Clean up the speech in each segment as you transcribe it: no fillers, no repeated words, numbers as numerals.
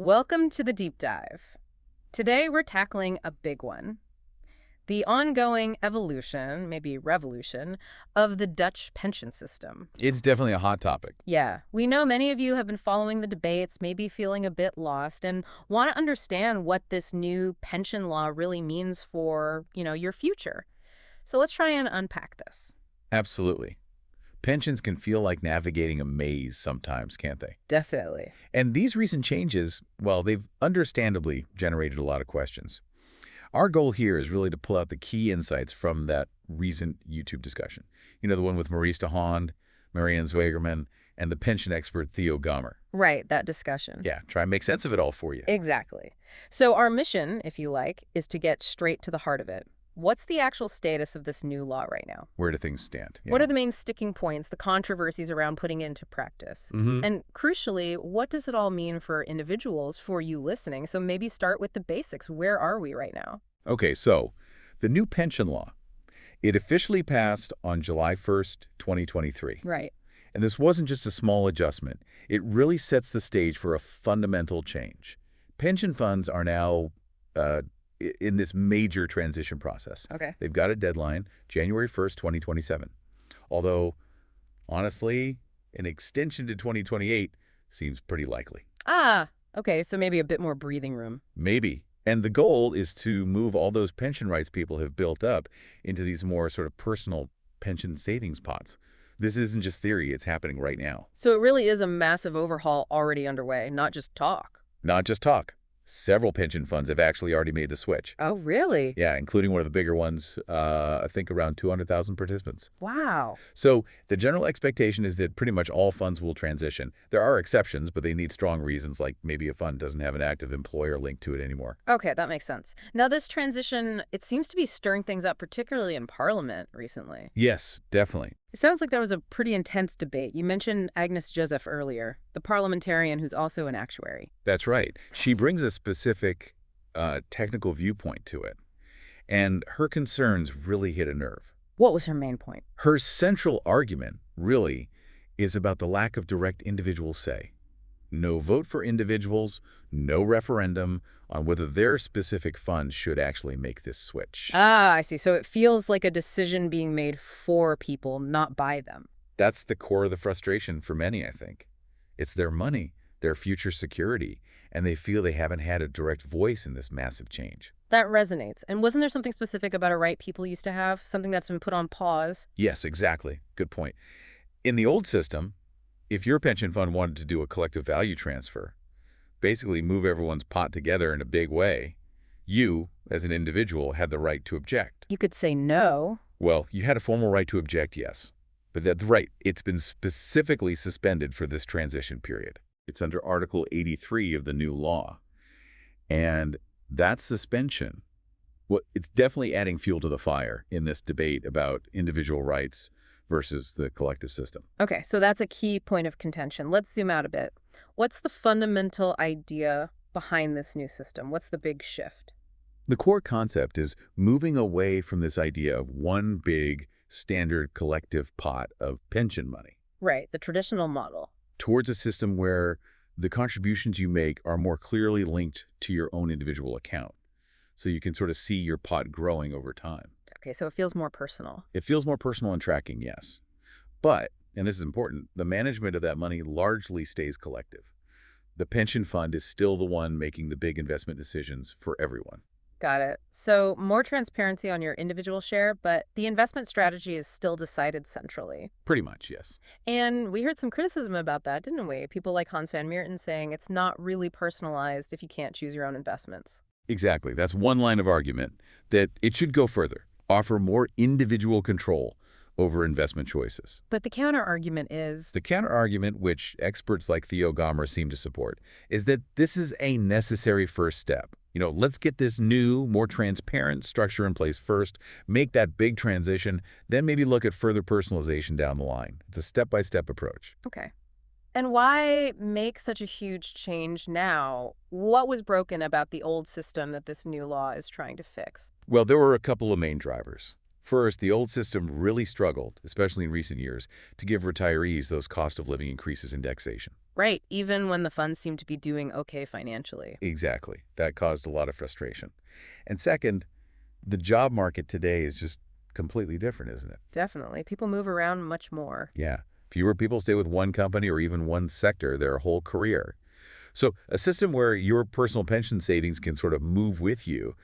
Welcome to the deep dive. Today we're tackling a big one. The ongoing evolution, maybe revolution, of the Dutch pension system. It's definitely a hot topic. Yeah, we know many of you have been following the debates, maybe feeling a bit lost, and want to understand what this new pension law really means for, your future. So let's try and unpack this. Absolutely. Pensions can feel like navigating a maze sometimes, can't they? Definitely. And these recent changes, well, they've understandably generated a lot of questions. Our goal here is really to pull out the key insights from that recent YouTube discussion. The one with Maurice de Hond, Marianne Zwagerman, and the pension expert Theo Gommer. Right, that discussion. Yeah, try and make sense of it all for you. Exactly. So our mission, if you like, is to get straight to the heart of it. What's the actual status of this new law right now? Where do things stand? What are the main sticking points, the controversies around putting it into practice? And crucially, what does it all mean for individuals, for you listening? So maybe start with the basics. Where are we right now? Okay, so the new pension law, it officially passed on July 1st, 2023. Right. And this wasn't just a small adjustment. It really sets the stage for a fundamental change. Pension funds are now in this major transition process. Okay. They've got a deadline, January 1st, 2027. Although, honestly, an extension to 2028 seems pretty likely. Okay, so maybe a bit more breathing room. Maybe. And the goal is to move all those pension rights people have built up into these more sort of personal pension savings pots. This isn't just theory, it's happening right now. So it really is a massive overhaul already underway, not just talk. Not just talk. Several pension funds have actually already made the switch. Oh, really? Yeah, including one of the bigger ones, I think around 200,000 participants. Wow. So the general expectation is that pretty much all funds will transition. There are exceptions, but they need strong reasons, like maybe a fund doesn't have an active employer linked to it anymore. Okay, that makes sense. Now, this transition, it seems to be stirring things up, particularly in Parliament recently. Yes, definitely. It sounds like there was a pretty intense debate. You mentioned Agnes Joseph earlier, the parliamentarian who's also an actuary. That's right. She brings a specific technical viewpoint to it, and her concerns really hit a nerve. What was her main point? Her central argument, really, is about the lack of direct individual say. No vote for individuals, no referendum on whether their specific fund should actually make this switch. I see. So it feels like a decision being made for people, not by them. That's the core of the frustration for many, I think. It's their money, their future security, and they feel they haven't had a direct voice in this massive change. That resonates. And wasn't there something specific about a right people used to have? Something that's been put on pause? Yes, exactly. Good point. In the old system, if your pension fund wanted to do a collective value transfer, basically move everyone's pot together in a big way, you, as an individual, had the right to object. You could say no. Well, you had a formal right to object, yes. But that right, it's been specifically suspended for this transition period. It's under Article 83 of the new law. And that suspension, well, it's definitely adding fuel to the fire in this debate about individual rights versus the collective system. Okay, so that's a key point of contention. Let's zoom out a bit. What's the fundamental idea behind this new system? What's the big shift? The core concept is moving away from this idea of one big standard collective pot of pension money. Right, the traditional model. Towards a system where the contributions you make are more clearly linked to your own individual account. So you can sort of see your pot growing over time. Okay, so it feels more personal. It feels more personal and tracking, yes. But, and this is important, the management of that money largely stays collective. The pension fund is still the one making the big investment decisions for everyone. Got it. So more transparency on your individual share, but the investment strategy is still decided centrally. Pretty much, yes. And we heard some criticism about that, didn't we? People like Hans van Meerten saying it's not really personalized if you can't choose your own investments. Exactly. That's one line of argument, that it should go further, offer more individual control over investment choices. But the counter-argument is... The counter-argument, which experts like Theo Gommer seem to support, is that this is a necessary first step. Let's get this new, more transparent structure in place first, make that big transition, then maybe look at further personalization down the line. It's a step-by-step approach. Okay. And why make such a huge change now? What was broken about the old system that this new law is trying to fix? Well, there were a couple of main drivers. First, the old system really struggled, especially in recent years, to give retirees those cost of living increases indexation. Right, even when the funds seem to be doing okay financially. Exactly. That caused a lot of frustration. And second, the job market today is just completely different, isn't it? Definitely. People move around much more. Yeah. Fewer people stay with one company or even one sector their whole career. So a system where your personal pension savings can sort of move with you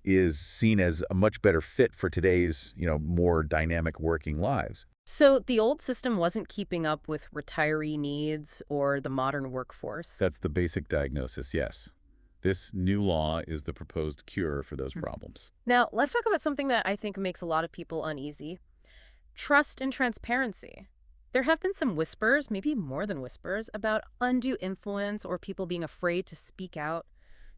is seen as a much better fit for today's, more dynamic working lives. So the old system wasn't keeping up with retiree needs or the modern workforce. That's the basic diagnosis, yes. This new law is the proposed cure for those Hmm. problems. Now, let's talk about something that I think makes a lot of people uneasy: trust and transparency. There have been some whispers, maybe more than whispers, about undue influence or people being afraid to speak out.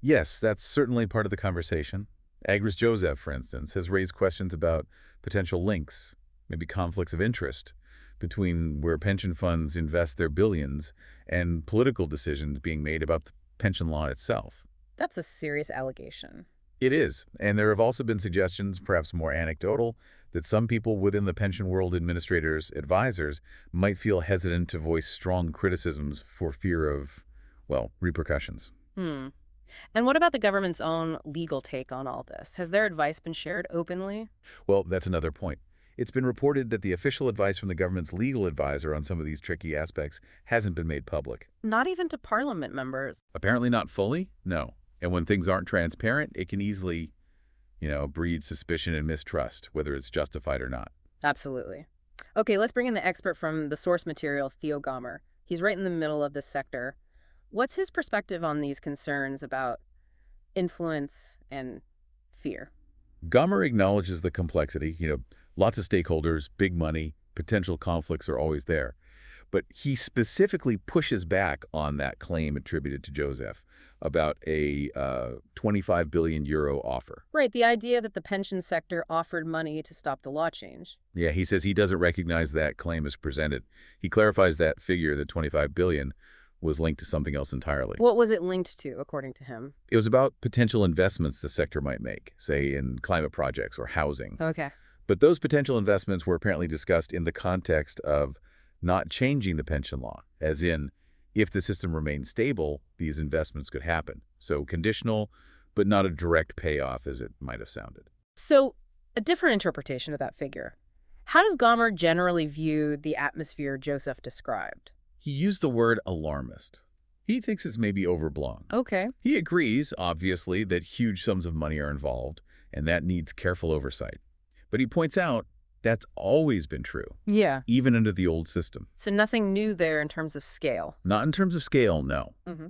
Yes, that's certainly part of the conversation. Agris Joseph, for instance, has raised questions about potential links, maybe conflicts of interest, between where pension funds invest their billions and political decisions being made about the pension law itself. That's a serious allegation. It is, and there have also been suggestions, perhaps more anecdotal, that some people within the pension world administrators, advisors, might feel hesitant to voice strong criticisms for fear of, well, repercussions. Hmm. And what about the government's own legal take on all this? Has their advice been shared openly? Well, that's another point. It's been reported that the official advice from the government's legal advisor on some of these tricky aspects hasn't been made public. Not even to parliament members. Apparently not fully? No. And when things aren't transparent, it can easily, breed suspicion and mistrust, whether it's justified or not. Absolutely. Okay, let's bring in the expert from the source material, Theo Gomer. He's right in the middle of this sector. What's his perspective on these concerns about influence and fear? Gomer acknowledges the complexity, lots of stakeholders, big money, potential conflicts are always there. But he specifically pushes back on that claim attributed to Joseph about a 25 billion euro offer. Right, the idea that the pension sector offered money to stop the law change. Yeah, he says he doesn't recognize that claim as presented. He clarifies that figure, the 25 billion, was linked to something else entirely. What was it linked to, according to him? It was about potential investments the sector might make, say in climate projects or housing. Okay. But those potential investments were apparently discussed in the context of not changing the pension law, as in, if the system remains stable, these investments could happen. So conditional, but not a direct payoff as it might have sounded. So, a different interpretation of that figure. How does Gomer generally view the atmosphere Joseph described? He used the word alarmist. He thinks it's maybe overblown. Okay. He agrees, obviously, that huge sums of money are involved, and that needs careful oversight. But he points out that's always been true, Yeah. even under the old system. So nothing new there in terms of scale. Not in terms of scale, no. Hmm.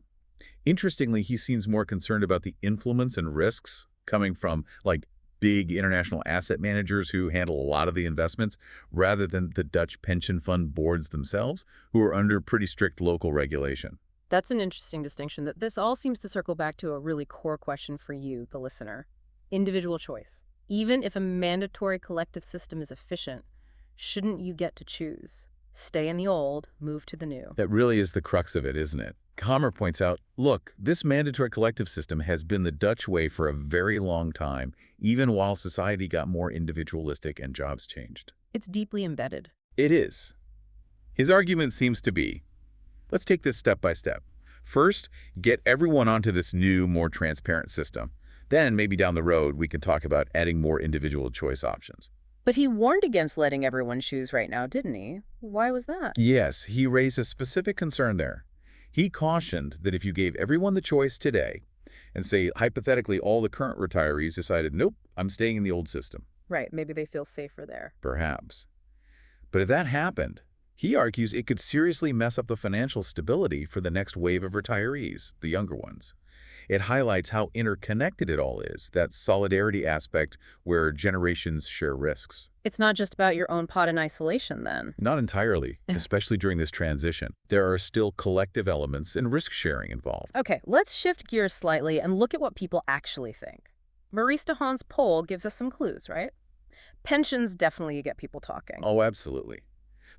Interestingly, he seems more concerned about the influence and risks coming from, like, big international asset managers who handle a lot of the investments, rather than the Dutch pension fund boards themselves, who are under pretty strict local regulation. That's an interesting distinction. That this all seems to circle back to a really core question for you, the listener. Individual choice. Even if a mandatory collective system is efficient, shouldn't you get to choose? Stay in the old, move to the new. That really is the crux of it, isn't it? Kammer points out, look, this mandatory collective system has been the Dutch way for a very long time, even while society got more individualistic and jobs changed. It's deeply embedded. It is. His argument seems to be, let's take this step by step. First, get everyone onto this new, more transparent system. Then, maybe down the road, we can talk about adding more individual choice options. But he warned against letting everyone choose right now, didn't he? Why was that? Yes, he raised a specific concern there. He cautioned that if you gave everyone the choice today, and say, hypothetically, all the current retirees decided, nope, I'm staying in the old system, Right, maybe they feel safer there. perhaps. But if that happened, he argues it could seriously mess up the financial stability for the next wave of retirees, the younger ones. It highlights how interconnected it all is, that solidarity aspect where generations share risks. It's not just about your own pot in isolation, then. Not entirely, especially during this transition. There are still collective elements and risk sharing involved. Okay, let's shift gears slightly and look at what people actually think. Maurice DeHaan's poll gives us some clues, right? Pensions definitely get people talking. Oh, absolutely.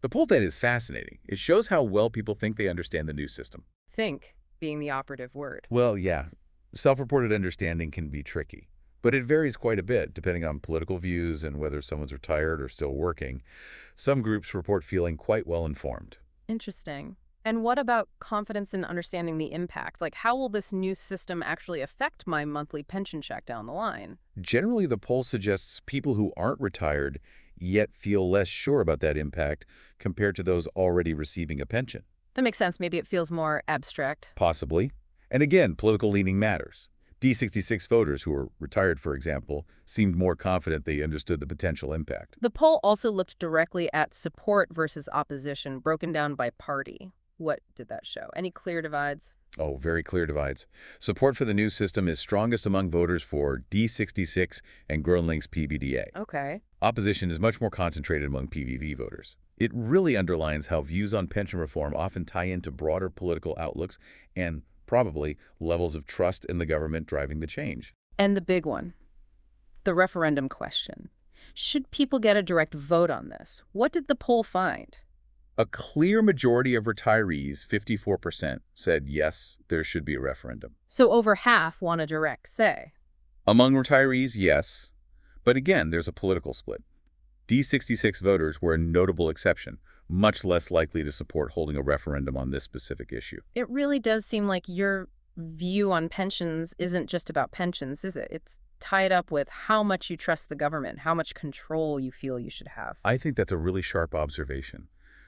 The poll data is fascinating. It shows how well people think they understand the new system. Think being the operative word. Well, yeah, self-reported understanding can be tricky, but it varies quite a bit depending on political views and whether someone's retired or still working. Some groups report feeling quite well informed. Interesting. And what about confidence in understanding the impact? Like, how will this new system actually affect my monthly pension check down the line? Generally, the poll suggests people who aren't retired yet feel less sure about that impact compared to those already receiving a pension. That makes sense. Maybe it feels more abstract. Possibly. And again, political leaning matters. D66 voters who were retired, for example, seemed more confident they understood the potential impact. The poll also looked directly at support versus opposition, broken down by party. What did that show? Any clear divides? Oh, very clear divides. Support for the new system is strongest among voters for D66 and Groenlink's PVDA. Okay. Opposition is much more concentrated among PVV voters. It really underlines how views on pension reform often tie into broader political outlooks and, probably, levels of trust in the government driving the change. And the big one, the referendum question. Should people get a direct vote on this? What did the poll find? A clear majority of retirees, 54%, said yes, there should be a referendum. So over half want a direct say. Among retirees, yes. But again, there's a political split. D66 voters were a notable exception, much less likely to support holding a referendum on this specific issue. It really does seem like your view on pensions isn't just about pensions, is it? It's tied up with how much you trust the government, how much control you feel you should have. I think that's a really sharp observation.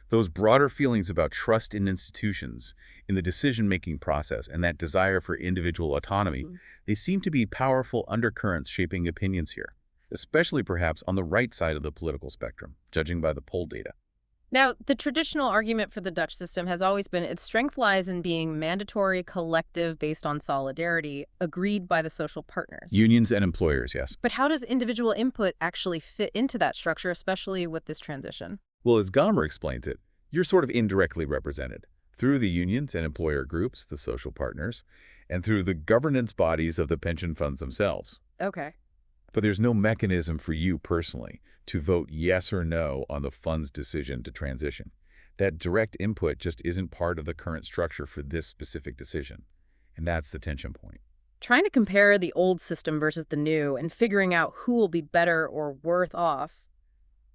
Those broader feelings about trust in institutions, in the decision-making process, and that desire for individual autonomy, they seem to be powerful undercurrents shaping opinions here, especially perhaps on the right side of the political spectrum, judging by the poll data. Now, the traditional argument for the Dutch system has always been its strength lies in being mandatory, collective, based on solidarity, agreed by the social partners. Unions and employers, yes. But how does individual input actually fit into that structure, especially with this transition? Well, as Gomer explains it, you're sort of indirectly represented through the unions and employer groups, the social partners, and through the governance bodies of the pension funds themselves. Okay. But there's no mechanism for you personally to vote yes or no on the fund's decision to transition. That direct input just isn't part of the current structure for this specific decision. And that's the tension point. Trying to compare the old system versus the new and figuring out who will be better or worse off,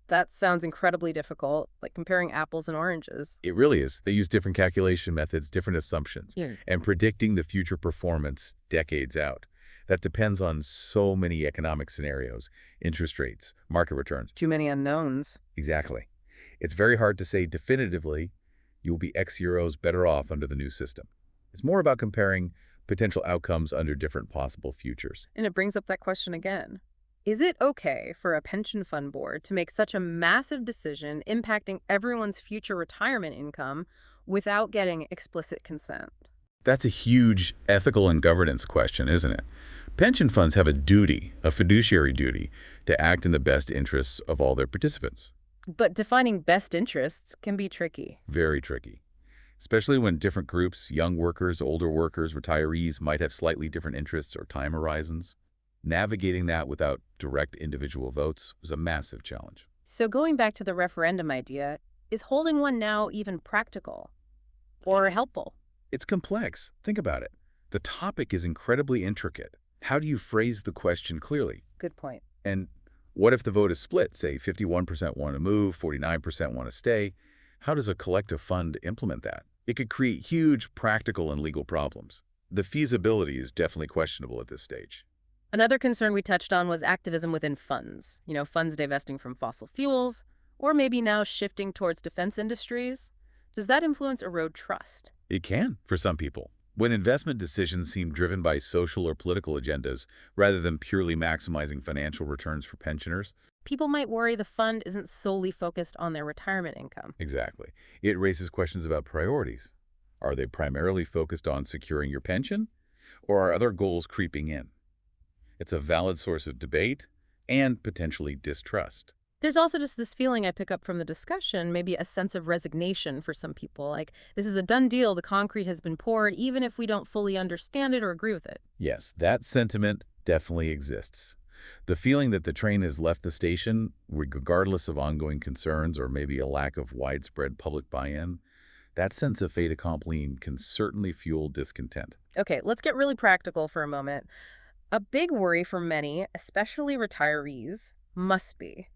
that sounds incredibly difficult, like comparing apples and oranges. It really is. They use different calculation methods, different assumptions, Yeah. and predicting the future performance decades out. That depends on so many economic scenarios, interest rates, market returns. Too many unknowns. Exactly. It's very hard to say definitively you will be X euros better off under the new system. It's more about comparing potential outcomes under different possible futures. And it brings up that question again. Is it okay for a pension fund board to make such a massive decision impacting everyone's future retirement income without getting explicit consent? That's a huge ethical and governance question, isn't it? Pension funds have a duty, a fiduciary duty, to act in the best interests of all their participants. But defining best interests can be tricky. Very tricky. Especially when different groups, young workers, older workers, retirees, might have slightly different interests or time horizons. Navigating that without direct individual votes was a massive challenge. So going back to the referendum idea, is holding one now even practical or helpful? It's complex. Think about it. The topic is incredibly intricate. How do you phrase the question clearly? Good point. And what if the vote is split? Say 51% want to move, 49% want to stay. How does a collective fund implement that? It could create huge practical and legal problems. The feasibility is definitely questionable at this stage. Another concern we touched on was activism within funds. Funds divesting from fossil fuels, or maybe now shifting towards defense industries. Does that influence erode trust? It can, for some people. When investment decisions seem driven by social or political agendas rather than purely maximizing financial returns for pensioners. People might worry the fund isn't solely focused on their retirement income. Exactly. It raises questions about priorities. Are they primarily focused on securing your pension, or are other goals creeping in? It's a valid source of debate and potentially distrust. There's also just this feeling I pick up from the discussion, maybe a sense of resignation for some people. Like, this is a done deal, the concrete has been poured, even if we don't fully understand it or agree with it. Yes, that sentiment definitely exists. The feeling that the train has left the station, regardless of ongoing concerns or maybe a lack of widespread public buy-in, that sense of fait accompli can certainly fuel discontent. Okay, let's get really practical for a moment. A big worry for many, especially retirees, must be,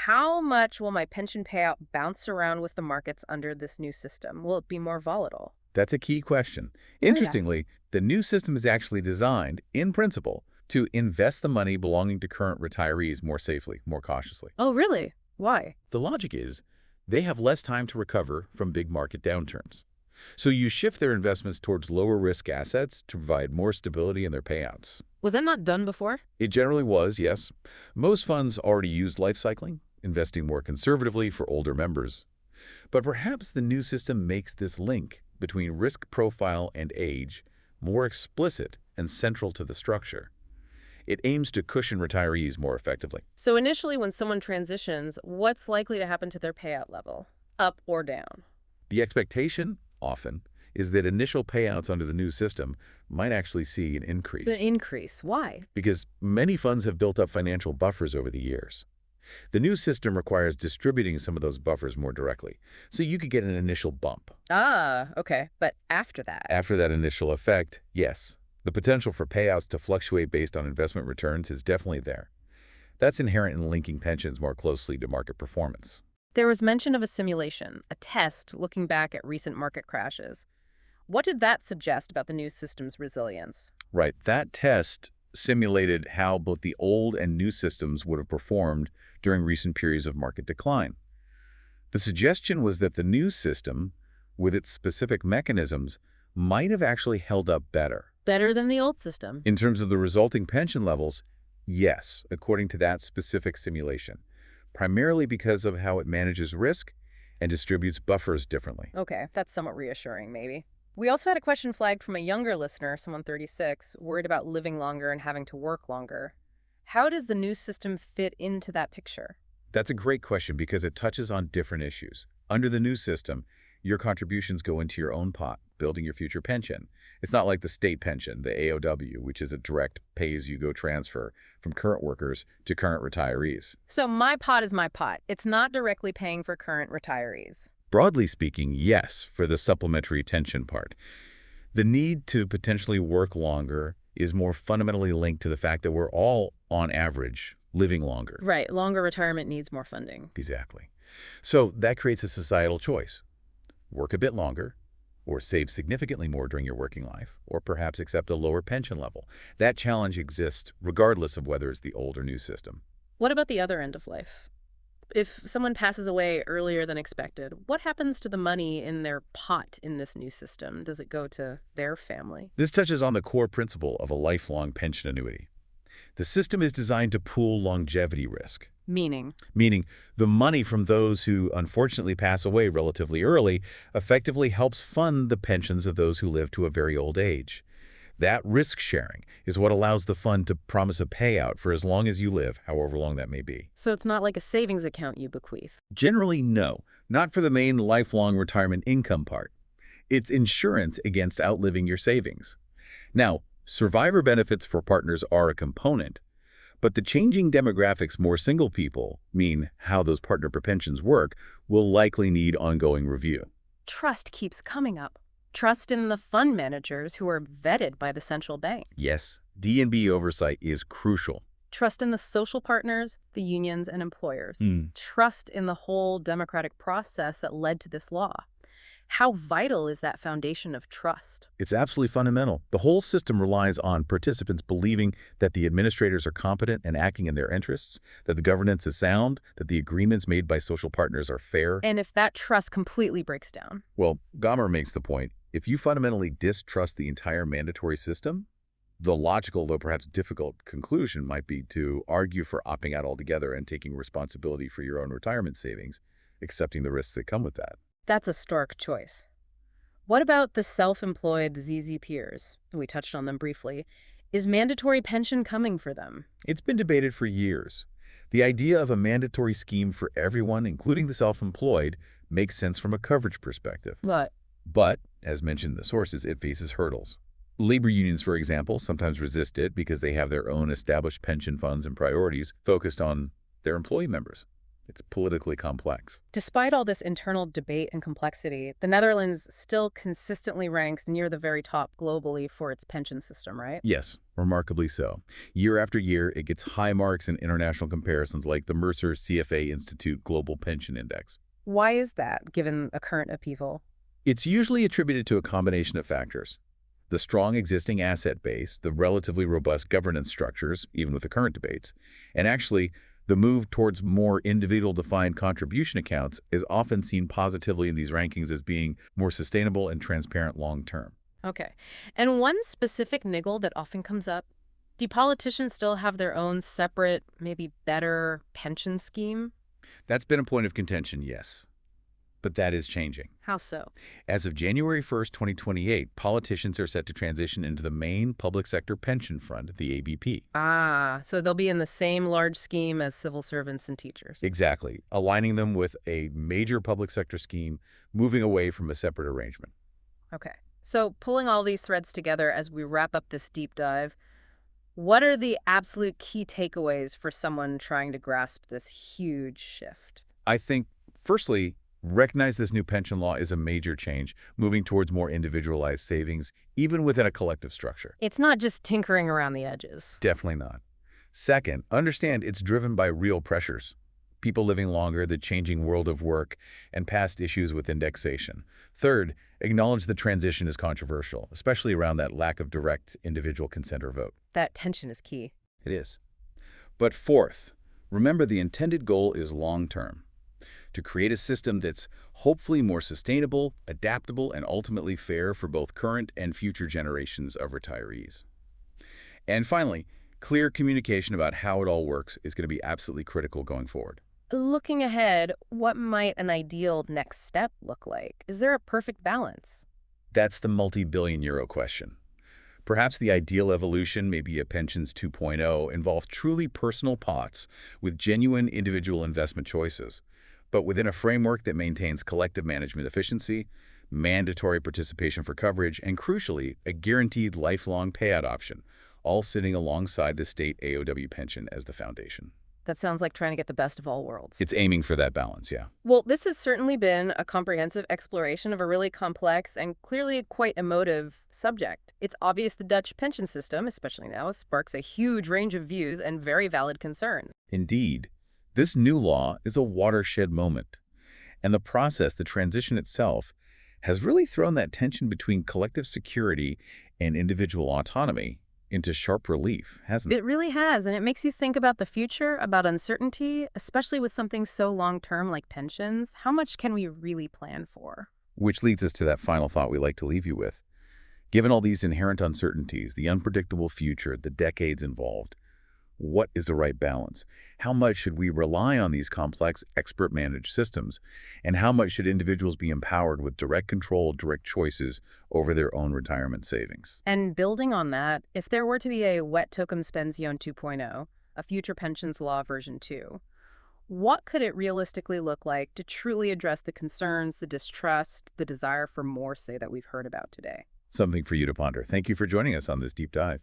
How much will my pension payout bounce around with the markets under this new system? Will it be more volatile? That's a key question. Oh, yeah. Interestingly, the new system is actually designed, in principle, to invest the money belonging to current retirees more safely, more cautiously. Oh, really? Why? The logic is they have less time to recover from big market downturns. So you shift their investments towards lower risk assets to provide more stability in their payouts. Was that not done before? It generally was, yes. Most funds already used life cycling, investing more conservatively for older members. But perhaps the new system makes this link between risk profile and age more explicit and central to the structure. It aims to cushion retirees more effectively. So initially, when someone transitions, what's likely to happen to their payout level? Up or down? The expectation, often, is that initial payouts under the new system might actually see an increase The increase. Why? because many funds have built up financial buffers over the years. The new system requires distributing some of those buffers more directly, so you could get an initial bump. Ah, okay. But after that? After that initial effect, yes, the potential for payouts to fluctuate based on investment returns is definitely there. That's inherent in linking pensions more closely to market performance. There was mention of a simulation, a test looking back at recent market crashes. What did that suggest about the new system's resilience? Right, that test simulated how both the old and new systems would have performed during recent periods of market decline. The suggestion was that the new system, with its specific mechanisms, might have actually held up better. Better than the old system. In terms of the resulting pension levels, yes, according to that specific simulation, primarily because of how it manages risk and distributes buffers differently. Okay, that's somewhat reassuring, maybe. We also had a question flagged from a younger listener, someone 36, worried about living longer and having to work longer. How does the new system fit into that picture? That's a great question because it touches on different issues. Under the new system, your contributions go into your own pot, building your future pension. It's not like the state pension, the AOW, which is a direct pay-as-you-go transfer from current workers to current retirees. So my pot is my pot. It's not directly paying for current retirees. Broadly speaking, yes, for the supplementary pension part. The need to potentially work longer is more fundamentally linked to the fact that we're all, on average, living longer. Right, longer retirement needs more funding. Exactly. So that creates a societal choice. Work a bit longer, or save significantly more during your working life, or perhaps accept a lower pension level. That challenge exists regardless of whether it's the old or new system. What about the other end of life? If someone passes away earlier than expected, what happens to the money in their pot in this new system? Does it go to their family? This touches on the core principle of a lifelong pension annuity. The system is designed to pool longevity risk, Meaning? meaning the money from those who unfortunately pass away relatively early effectively helps fund the pensions of those who live to a very old age. That risk sharing is what allows the fund to promise a payout for as long as you live, however long that may be. So it's not like a savings account you bequeath. Generally, no, not for the main lifelong retirement income part. It's insurance against outliving your savings. Now, survivor benefits for partners are a component, but the changing demographics more single people mean how those partner pensions work will likely need ongoing review. Trust keeps coming up. Trust in the fund managers who are vetted by the central bank. Yes, D&B oversight is crucial. Trust in the social partners, the unions, and employers. Trust in the whole democratic process that led to this law. How vital is that foundation of trust? It's absolutely fundamental. The whole system relies on participants believing that the administrators are competent and acting in their interests, that the governance is sound, that the agreements made by social partners are fair. And if that trust completely breaks down? Well, Gomer makes the point, if you fundamentally distrust the entire mandatory system, the logical, though perhaps difficult, conclusion might be to argue for opting out altogether and taking responsibility for your own retirement savings, accepting the risks that come with that. That's a stark choice. What about the self-employed ZZ peers? We touched on them briefly. Is mandatory pension coming for them? It's been debated for years. The idea of a mandatory scheme for everyone, including the self-employed, makes sense from a coverage perspective. But, as mentioned in the sources, it faces hurdles. Labor unions, for example, sometimes resist it because they have their own established pension funds and priorities focused on their employee members. It's politically complex. Despite all this internal debate and complexity, the Netherlands still consistently ranks near the very top globally for its pension system, right? Yes, remarkably so. Year after year, it gets high marks in international comparisons like the Mercer CFA Institute Global Pension Index. Why is that, given a current upheaval? It's usually attributed to a combination of factors. The strong existing asset base, the relatively robust governance structures, even with the current debates, and actually, the move towards more individual defined contribution accounts is often seen positively in these rankings as being more sustainable and transparent long term. Okay. And one specific niggle that often comes up, do politicians still have their own separate, maybe better pension scheme? That's been a point of contention, yes. But that is changing. How so? As of January 1st, 2028, politicians are set to transition into the main public sector pension fund, the ABP. Ah, so they'll be in the same large scheme as civil servants and teachers. Exactly, aligning them with a major public sector scheme, moving away from a separate arrangement. Okay. So pulling all these threads together as we wrap up this deep dive, what are the absolute key takeaways for someone trying to grasp this huge shift? I think, firstly, recognize this new pension law is a major change, moving towards more individualized savings, even within a collective structure. It's not just tinkering around the edges. Definitely not. Second, understand it's driven by real pressures. People living longer, the changing world of work, and past issues with indexation. Third, acknowledge the transition is controversial, especially around that lack of direct individual consent or vote. That tension is key. It is. But fourth, remember the intended goal is long-term, to create a system that's hopefully more sustainable, adaptable, and ultimately fair for both current and future generations of retirees. And finally, clear communication about how it all works is going to be absolutely critical going forward. Looking ahead, what might an ideal next step look like? Is there a perfect balance? That's the multi-billion-euro question. Perhaps the ideal evolution, maybe a pensions 2.0, involve truly personal pots with genuine individual investment choices, but within a framework that maintains collective management efficiency, mandatory participation for coverage, and crucially, a guaranteed lifelong payout option, all sitting alongside the state AOW pension as the foundation. That sounds like trying to get the best of all worlds. It's aiming for that balance, yeah. Well, this has certainly been a comprehensive exploration of a really complex and clearly quite emotive subject. It's obvious the Dutch pension system, especially now, sparks a huge range of views and very valid concerns. Indeed, this new law is a watershed moment. And the process, the transition itself, has really thrown that tension between collective security and individual autonomy into sharp relief, hasn't it? It really has, and it makes you think about the future, about uncertainty, especially with something so long-term like pensions. How much can we really plan for? Which leads us to that final thought we like to leave you with. Given all these inherent uncertainties, the unpredictable future, the decades involved, what is the right balance? How much should we rely on these complex, expert-managed systems? And how much should individuals be empowered with direct control, direct choices over their own retirement savings? And building on that, if there were to be a Wettokumspensioen 2.0, a future pensions law version 2, what could it realistically look like to truly address the concerns, the distrust, the desire for more say that we've heard about today? Something for you to ponder. Thank you for joining us on this deep dive.